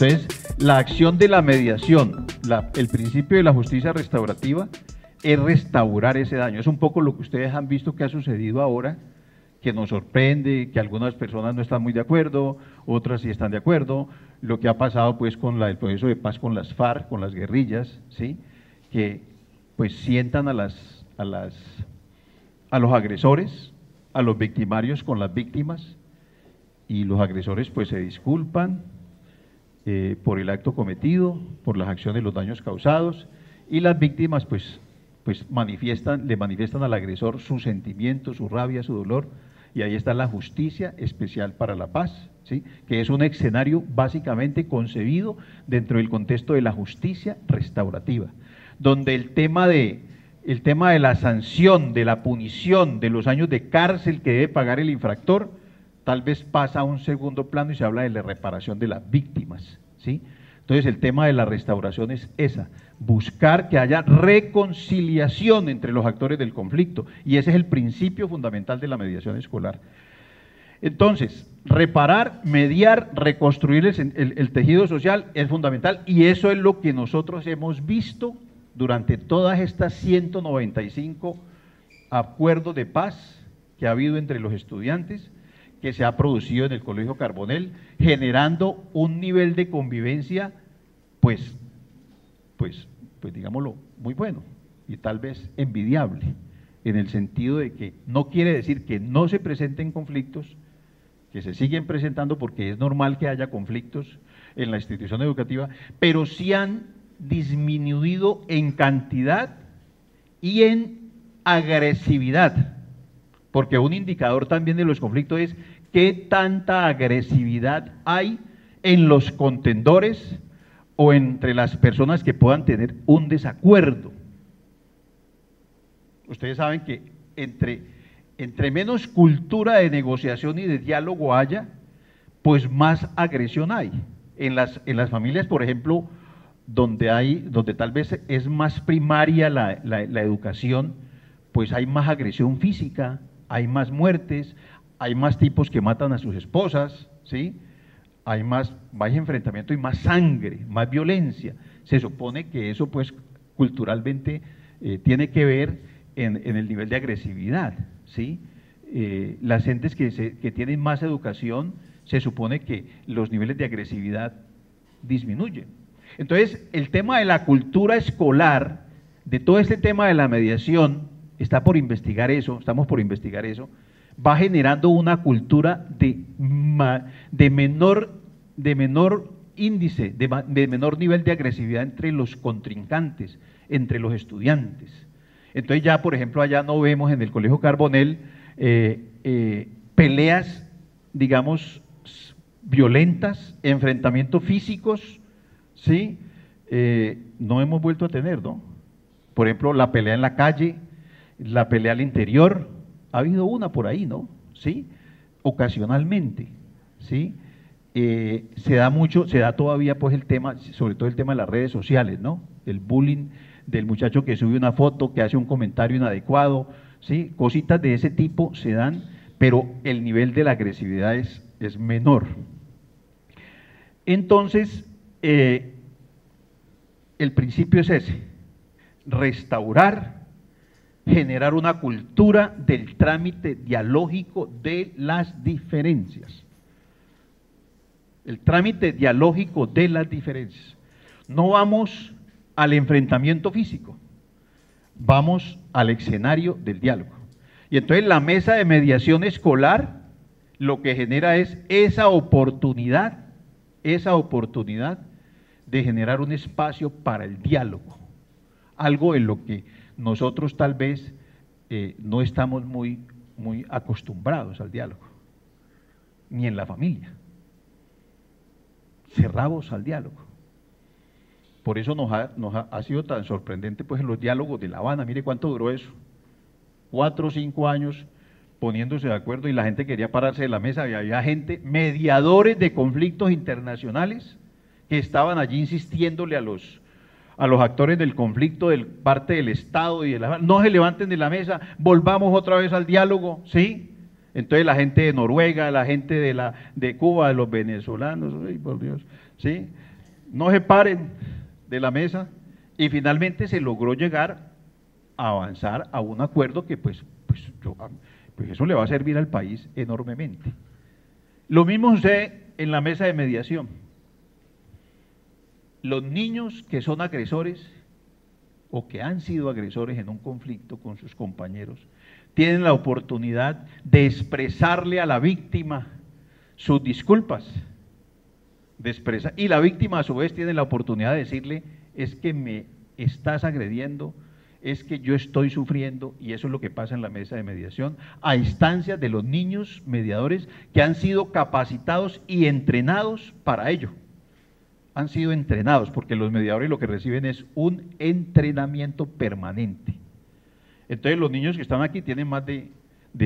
Entonces, la acción de la mediación, el principio de la justicia restaurativa, es restaurar ese daño. Es un poco lo que ustedes han visto que ha sucedido ahora, que nos sorprende, que algunas personas no están muy de acuerdo, otras sí están de acuerdo, lo que ha pasado pues con el proceso de paz con las FARC, con las guerrillas, ¿sí? Que pues sientan a los agresores, a los victimarios con las víctimas, y los agresores pues se disculpan por el acto cometido, por las acciones, los daños causados, y las víctimas pues le manifiestan al agresor sus sentimientos, su rabia, su dolor, y ahí está la justicia especial para la paz, ¿sí? Que es un escenario básicamente concebido dentro del contexto de la justicia restaurativa, donde el tema de la sanción, de la punición, de los años de cárcel que debe pagar el infractor, tal vez pasa a un segundo plano y se habla de la reparación de las víctimas, ¿sí? Entonces el tema de la restauración es esa, buscar que haya reconciliación entre los actores del conflicto, y ese es el principio fundamental de la mediación escolar. Entonces, reparar, mediar, reconstruir el tejido social es fundamental, y eso es lo que nosotros hemos visto durante todas estas 195 acuerdos de paz que ha habido entre los estudiantes, que se ha producido en el Colegio Carbonell, generando un nivel de convivencia, pues digámoslo, muy bueno y tal vez envidiable, en el sentido de que no quiere decir que no se presenten conflictos, que se siguen presentando porque es normal que haya conflictos en la institución educativa, pero sí han disminuido en cantidad y en agresividad. Porque un indicador también de los conflictos es qué tanta agresividad hay en los contendores o entre las personas que puedan tener un desacuerdo. Ustedes saben que entre menos cultura de negociación y de diálogo haya, pues más agresión hay. En las familias, por ejemplo, donde tal vez es más primaria la educación, pues hay más agresión física, hay más muertes, hay más tipos que matan a sus esposas, ¿sí? Hay más enfrentamiento y más sangre, más violencia. Se supone que eso pues culturalmente tiene que ver en el nivel de agresividad, ¿sí? Las gentes que tienen más educación, se supone que los niveles de agresividad disminuyen. Entonces, el tema de la cultura escolar, de todo este tema de la mediación, estamos por investigar eso, va generando una cultura de menor índice, de menor nivel de agresividad entre los contrincantes, entre los estudiantes. Entonces ya, por ejemplo, allá no vemos en el Colegio Carbonell peleas, digamos, violentas, enfrentamientos físicos, ¿sí? No hemos vuelto a tener, ¿no? Por ejemplo, la pelea en la calle, la pelea al interior, ha habido una por ahí, ¿no? ¿Sí? Ocasionalmente, ¿sí? Se da todavía pues el tema, sobre todo el tema de las redes sociales, ¿no? El bullying del muchacho que sube una foto, que hace un comentario inadecuado, ¿sí? Cositas de ese tipo se dan, pero el nivel de la agresividad es menor. Entonces, el principio es ese, restaurar, generar una cultura del trámite dialógico de las diferencias. El trámite dialógico de las diferencias. No vamos al enfrentamiento físico, vamos al escenario del diálogo. Y entonces la mesa de mediación escolar lo que genera es esa oportunidad de generar un espacio para el diálogo, algo en lo que nosotros tal vez no estamos muy acostumbrados al diálogo, ni en la familia, cerrados al diálogo. Por eso nos ha sido tan sorprendente pues en los diálogos de La Habana. Mire cuánto duró eso, 4 o 5 años poniéndose de acuerdo, y la gente quería pararse de la mesa, y había gente, mediadores de conflictos internacionales, que estaban allí insistiéndole a los actores del conflicto de parte del Estado y de la, no se levanten de la mesa, volvamos otra vez al diálogo, ¿sí? Entonces la gente de Noruega, la gente de Cuba, de los venezolanos, ay, por Dios, ¿sí? no se paren de la mesa, y finalmente se logró llegar a avanzar a un acuerdo que pues eso le va a servir al país enormemente. Lo mismo sucede en la mesa de mediación. Los niños que son agresores o que han sido agresores en un conflicto con sus compañeros tienen la oportunidad de expresarle a la víctima sus disculpas, y la víctima a su vez tiene la oportunidad de decirle: es que me estás agrediendo, es que yo estoy sufriendo, y eso es lo que pasa en la mesa de mediación, a instancias de los niños mediadores que han sido capacitados y entrenados para ello. Han sido entrenados, porque los mediadores lo que reciben es un entrenamiento permanente. Entonces los niños que están aquí tienen más de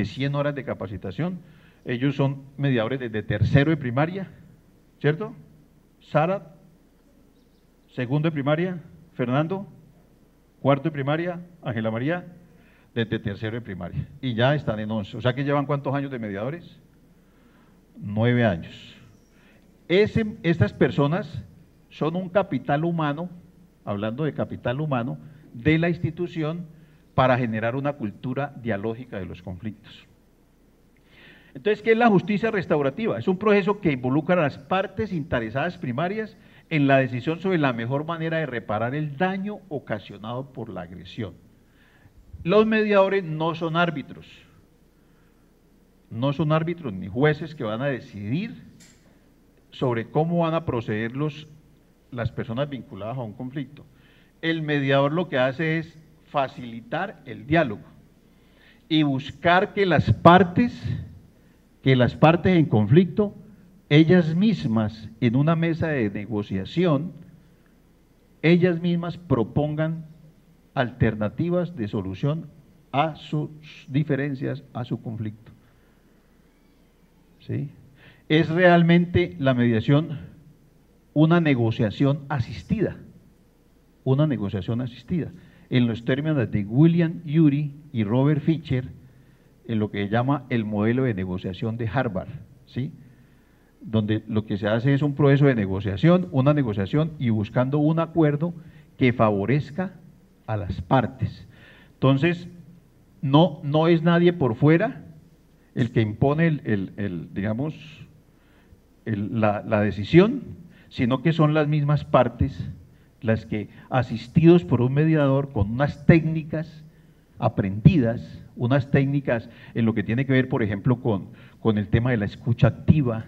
100 horas de capacitación. Ellos son mediadores desde tercero de primaria, ¿cierto? Sara, segundo de primaria, Fernando, cuarto de primaria, Ángela María, desde tercero de primaria. Y ya están en 11. O sea que llevan ¿cuántos años de mediadores? 9 años. Estas personas son un capital humano, hablando de capital humano, de la institución para generar una cultura dialógica de los conflictos. Entonces, ¿qué es la justicia restaurativa? Es un proceso que involucra a las partes interesadas primarias en la decisión sobre la mejor manera de reparar el daño ocasionado por la agresión. Los mediadores no son árbitros ni jueces que van a decidir sobre cómo van a proceder las personas vinculadas a un conflicto. El mediador lo que hace es facilitar el diálogo y buscar que las partes en conflicto, ellas mismas en una mesa de negociación, ellas mismas propongan alternativas de solución a sus diferencias, a su conflicto. ¿Sí? Es realmente la mediación una negociación asistida, en los términos de William Ury y Robert Fisher, en lo que se llama el modelo de negociación de Harvard, ¿sí? Donde lo que se hace es un proceso de negociación, una negociación y buscando un acuerdo que favorezca a las partes. Entonces, no es nadie por fuera el que impone la decisión, sino que son las mismas partes las que, asistidos por un mediador con unas técnicas aprendidas, unas técnicas en lo que tiene que ver, por ejemplo, con el tema de la escucha activa,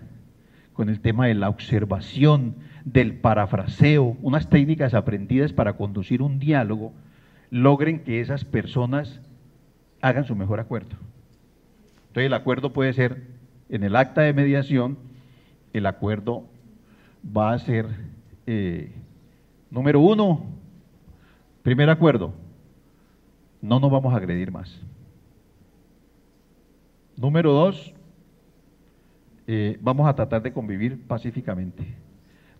con el tema de la observación, del parafraseo, unas técnicas aprendidas para conducir un diálogo, logren que esas personas hagan su mejor acuerdo. Entonces el acuerdo puede ser, en el acta de mediación, el acuerdo va a ser, número 1, primer acuerdo, no nos vamos a agredir más. Número 2, vamos a tratar de convivir pacíficamente.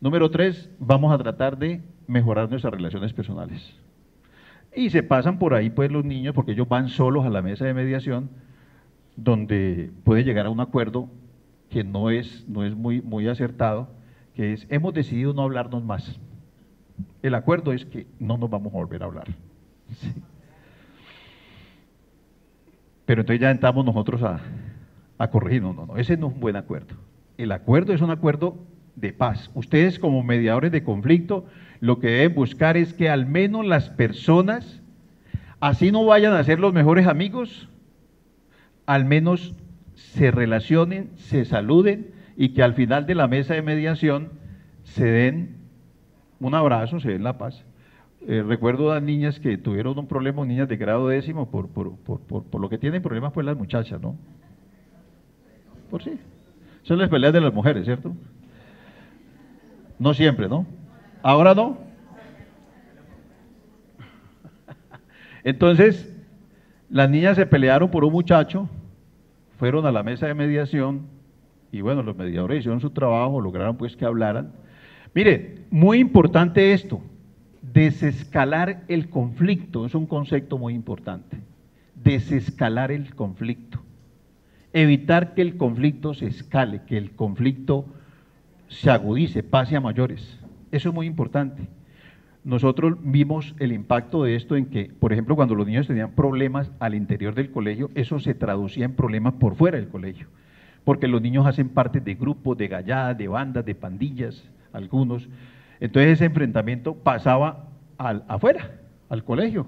Número 3, vamos a tratar de mejorar nuestras relaciones personales. Y se pasan por ahí pues los niños, porque ellos van solos a la mesa de mediación, donde puede llegar a un acuerdo que no es muy acertado, que es: hemos decidido no hablarnos más. El acuerdo es que no nos vamos a volver a hablar. ¿Sí? Pero entonces ya entramos nosotros a corregir. No, ese no es un buen acuerdo. El acuerdo es un acuerdo de paz. Ustedes como mediadores de conflicto lo que deben buscar es que al menos las personas, así no vayan a ser los mejores amigos, al menos se relacionen, se saluden y que al final de la mesa de mediación se den un abrazo, se den la paz. Recuerdo a niñas que tuvieron un problema, niñas de grado 10º, por lo que tienen problemas pues las muchachas, ¿no? Por sí. Son las peleas de las mujeres, ¿cierto? No siempre, ¿no? Ahora no. Entonces, las niñas se pelearon por un muchacho, fueron a la mesa de mediación y bueno, los mediadores hicieron su trabajo, lograron pues que hablaran. Mire, muy importante esto, desescalar el conflicto, es un concepto muy importante. Desescalar el conflicto, evitar que el conflicto se escale, que el conflicto se agudice, pase a mayores. Eso es muy importante. Nosotros vimos el impacto de esto en que, por ejemplo, cuando los niños tenían problemas al interior del colegio, eso se traducía en problemas por fuera del colegio, porque los niños hacen parte de grupos, de galladas, de bandas, de pandillas, algunos. Entonces ese enfrentamiento pasaba afuera, al colegio.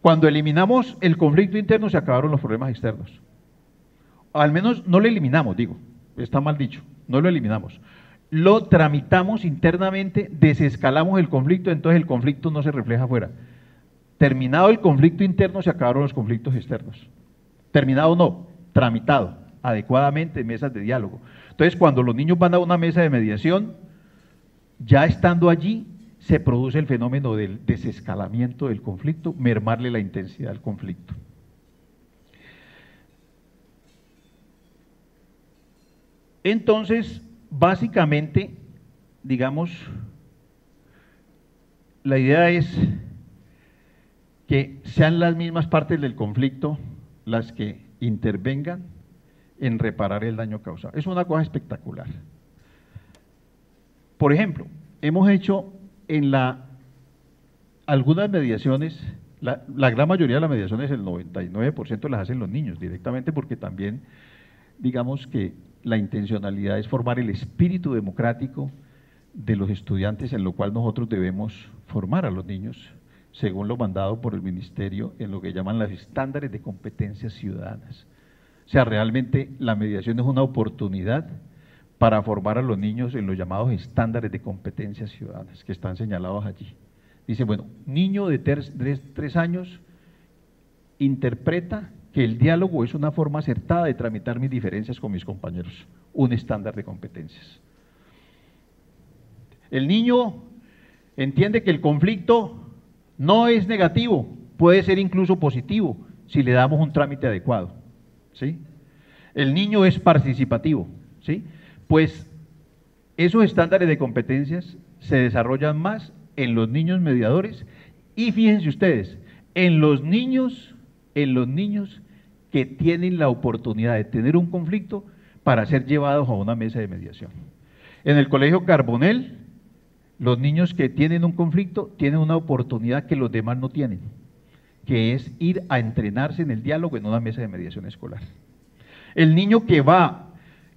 Cuando eliminamos el conflicto interno, se acabaron los problemas externos. Al menos no lo eliminamos, digo, está mal dicho, no lo eliminamos. Lo tramitamos internamente, desescalamos el conflicto, entonces el conflicto no se refleja afuera. Terminado el conflicto interno, se acabaron los conflictos externos. Terminado no, tramitado adecuadamente en mesas de diálogo. Entonces, cuando los niños van a una mesa de mediación, ya estando allí, se produce el fenómeno del desescalamiento del conflicto, mermarle la intensidad del conflicto. Entonces, básicamente, digamos, la idea es que sean las mismas partes del conflicto las que intervengan en reparar el daño causado. Es una cosa espectacular. Por ejemplo, hemos hecho en algunas mediaciones, la gran mayoría de las mediaciones, el 99% las hacen los niños directamente, porque también, digamos que la intencionalidad es formar el espíritu democrático de los estudiantes, en lo cual nosotros debemos formar a los niños, según lo mandado por el Ministerio, en lo que llaman los estándares de competencias ciudadanas. O sea, realmente la mediación es una oportunidad para formar a los niños en los llamados estándares de competencias ciudadanas, que están señalados allí. Dice, bueno, niño de 3 años interpreta que el diálogo es una forma acertada de tramitar mis diferencias con mis compañeros, un estándar de competencias. El niño entiende que el conflicto no es negativo, puede ser incluso positivo, si le damos un trámite adecuado, ¿sí? El niño es participativo, ¿sí? Pues esos estándares de competencias se desarrollan más en los niños mediadores y fíjense ustedes, en los niños que tienen la oportunidad de tener un conflicto para ser llevados a una mesa de mediación. En el Colegio Carbonell, los niños que tienen un conflicto tienen una oportunidad que los demás no tienen, que es ir a entrenarse en el diálogo en una mesa de mediación escolar. El niño que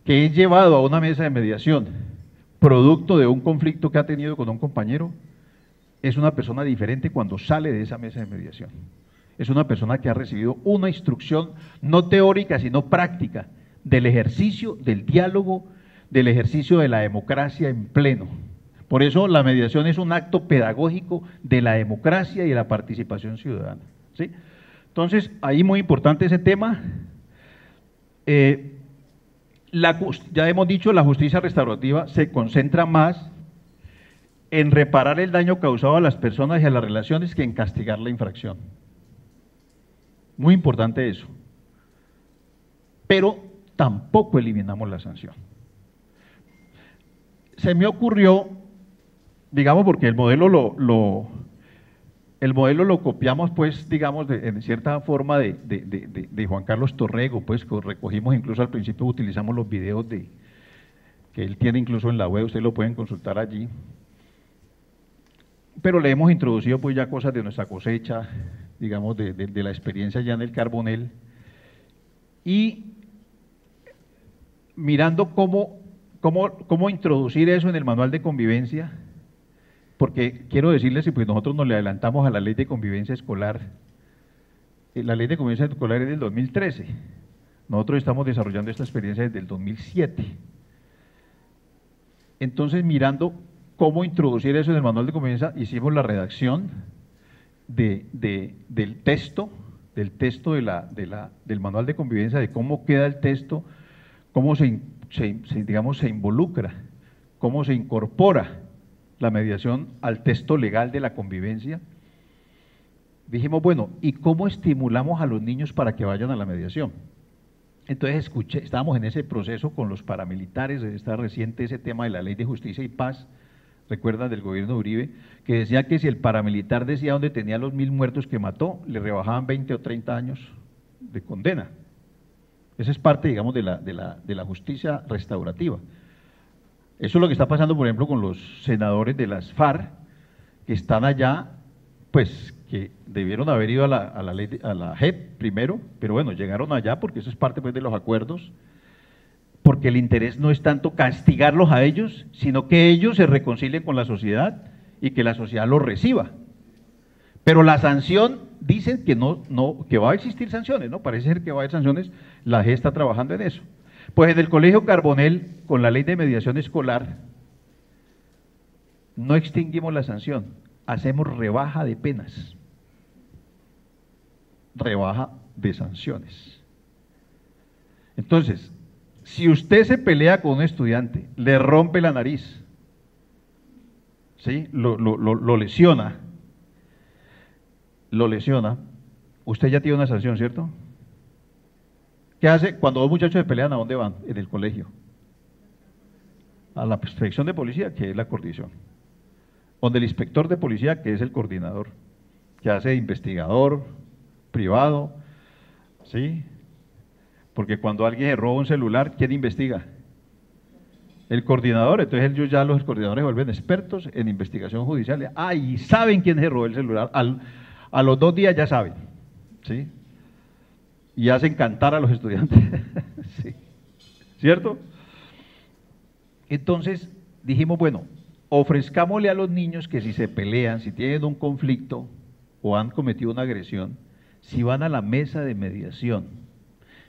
es llevado a una mesa de mediación, producto de un conflicto que ha tenido con un compañero, es una persona diferente cuando sale de esa mesa de mediación. Es una persona que ha recibido una instrucción no teórica, sino práctica, del ejercicio del diálogo, del ejercicio de la democracia en pleno. Por eso la mediación es un acto pedagógico de la democracia y de la participación ciudadana, ¿sí? Entonces, ahí muy importante ese tema. Ya hemos dicho, la justicia restaurativa se concentra más en reparar el daño causado a las personas y a las relaciones que en castigar la infracción. Muy importante eso. Pero tampoco eliminamos la sanción. Se me ocurrió, digamos, porque el modelo lo copiamos, pues, digamos, en cierta forma de Juan Carlos Torrego, pues, que recogimos incluso al principio, utilizamos los videos que él tiene incluso en la web, ustedes lo pueden consultar allí. Pero le hemos introducido, pues, ya cosas de nuestra cosecha, digamos, de la experiencia ya en el Carbonell, y mirando cómo introducir eso en el manual de convivencia, porque quiero decirles que pues nosotros nos le adelantamos a la ley de convivencia escolar. La ley de convivencia escolar es del 2013, nosotros estamos desarrollando esta experiencia desde el 2007. Entonces, mirando cómo introducir eso en el manual de convivencia, hicimos la redacción del texto del manual de convivencia, de cómo queda el texto, cómo digamos, se involucra, cómo se incorpora la mediación al texto legal de la convivencia. Dijimos, bueno, ¿y cómo estimulamos a los niños para que vayan a la mediación? Entonces estábamos en ese proceso con los paramilitares, está reciente ese tema de la Ley de Justicia y Paz, recuerdan, del gobierno de Uribe, que decía que si el paramilitar decía dónde tenía los 1000 muertos que mató, le rebajaban 20 o 30 años de condena. Esa es parte, digamos, de la justicia restaurativa. Eso es lo que está pasando, por ejemplo, con los senadores de las FARC, que están allá, pues que debieron haber ido a la JEP primero, pero bueno, llegaron allá porque eso es parte pues, de los acuerdos, porque el interés no es tanto castigarlos a ellos, sino que ellos se reconcilien con la sociedad y que la sociedad los reciba. Pero la sanción, dicen que que va a existir sanciones, ¿no? Parece ser que va a haber sanciones, la JEP está trabajando en eso. Pues en el Colegio Carbonell, con la ley de mediación escolar, no extinguimos la sanción, hacemos rebaja de penas, rebaja de sanciones. Entonces, si usted se pelea con un estudiante, le rompe la nariz, ¿sí? Lo lesiona, usted ya tiene una sanción, ¿cierto? ¿Qué hace cuando dos muchachos se pelean? ¿A dónde van? En el colegio. A la inspección de policía, que es la coordinación. Donde el inspector de policía, que es el coordinador, que hace de investigador privado, ¿sí? Porque cuando alguien se roba un celular, ¿quién investiga? El coordinador. Entonces ellos ya, los coordinadores, vuelven expertos en investigación judicial. Ah, y saben quién se robó el celular. A los 2 días ya saben, ¿sí? Y hacen cantar a los estudiantes, ¿sí? ¿Cierto? Entonces dijimos, bueno, ofrezcámosle a los niños que si se pelean, si tienen un conflicto o han cometido una agresión, si van a la mesa de mediación,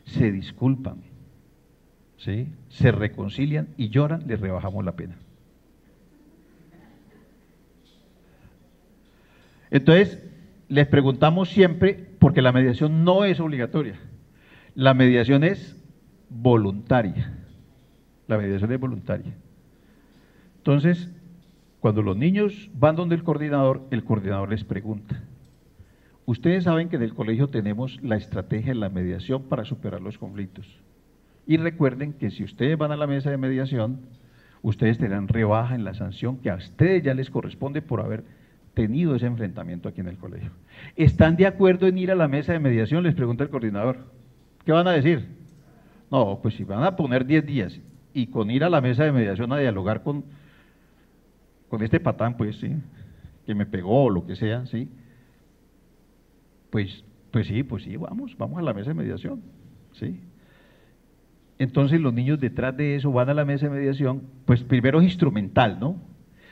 se disculpan, ¿sí? Se reconcilian y lloran, les rebajamos la pena. Entonces, les preguntamos siempre, porque la mediación no es obligatoria, la mediación es voluntaria. La mediación es voluntaria. Entonces, cuando los niños van donde el coordinador les pregunta. Ustedes saben que en el colegio tenemos la estrategia de la mediación para superar los conflictos. Y recuerden que si ustedes van a la mesa de mediación, ustedes tendrán rebaja en la sanción que a ustedes ya les corresponde por haber tenido ese enfrentamiento aquí en el colegio. ¿Están de acuerdo en ir a la mesa de mediación? Les pregunta el coordinador. ¿Qué van a decir? No, pues si van a poner 10 días y con ir a la mesa de mediación a dialogar con este patán, pues sí, que me pegó o lo que sea, sí, pues sí, vamos a la mesa de mediación, sí. Entonces los niños detrás de eso van a la mesa de mediación, pues primero es instrumental, ¿no?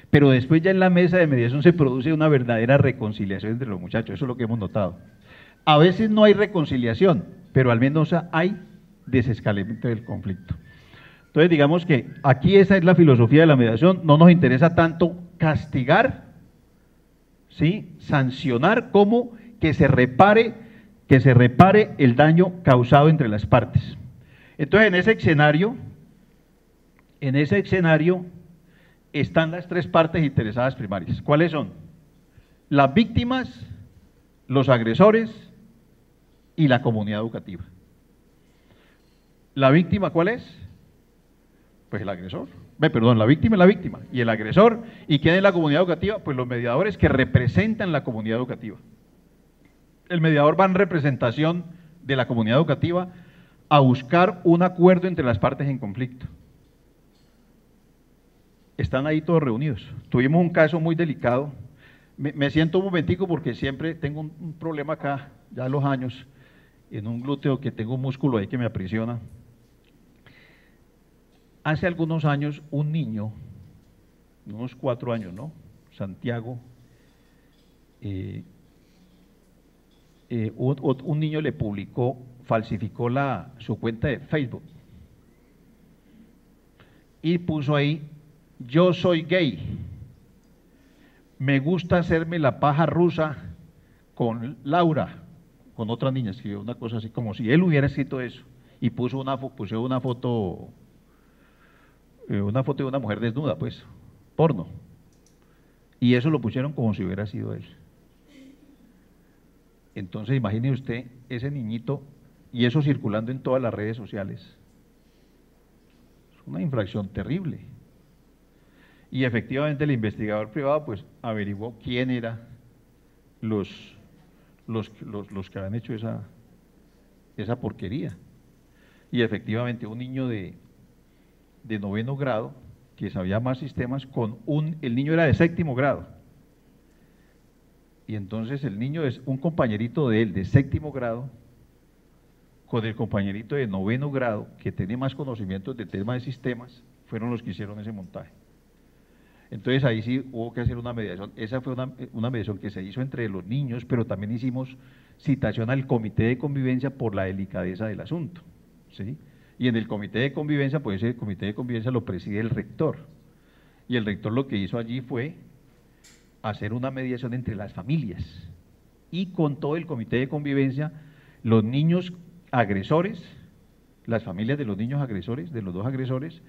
Pero después ya en la mesa de mediación se produce una verdadera reconciliación entre los muchachos, eso es lo que hemos notado. A veces no hay reconciliación, pero al menos hay desescalamiento del conflicto. Entonces digamos que aquí esa es la filosofía de la mediación, no nos interesa tanto castigar, ¿sí? Sancionar, como que se repare el daño causado entre las partes. Entonces en ese escenario están las 3 partes interesadas primarias. ¿Cuáles son? Las víctimas, los agresores y la comunidad educativa. ¿La víctima cuál es? Pues el agresor. La víctima es la víctima. ¿Y el agresor? ¿Y quién es la comunidad educativa? Pues los mediadores que representan la comunidad educativa. El mediador va en representación de la comunidad educativa a buscar un acuerdo entre las partes en conflicto. Están ahí todos reunidos. Tuvimos un caso muy delicado. Me siento un momentico porque siempre tengo un problema acá, ya a los años, en un glúteo, que tengo un músculo ahí que me aprisiona. Hace algunos años un niño, unos 4 años, ¿no? Santiago, un niño le falsificó su cuenta de Facebook y puso ahí: yo soy gay, me gusta hacerme la paja rusa con Laura, con otra niña. Escribió una cosa así como si él hubiera escrito eso, y puso una foto de una mujer desnuda, pues, porno, y eso lo pusieron como si hubiera sido él. Entonces imagine usted ese niñito y eso circulando en todas las redes sociales. Es una infracción terrible. Y efectivamente el investigador privado pues averiguó quién eran los que habían hecho esa porquería. Y efectivamente un niño de 9º grado que sabía más sistemas, el niño era de 7º grado. Y entonces el niño es un compañerito de él de 7º grado, con el compañerito de 9º grado, que tiene más conocimientos de tema de sistemas, fueron los que hicieron ese montaje. Entonces ahí sí hubo que hacer una mediación. Esa fue una mediación que se hizo entre los niños, pero también hicimos citación al comité de convivencia por la delicadeza del asunto, ¿sí? Y en el comité de convivencia, pues ese comité de convivencia lo preside el rector. Y el rector lo que hizo allí fue hacer una mediación entre las familias. Y con todo el comité de convivencia, los niños agresores, las familias de los niños agresores, de los 2 agresores,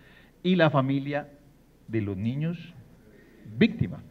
y la familia de los niños víctimas.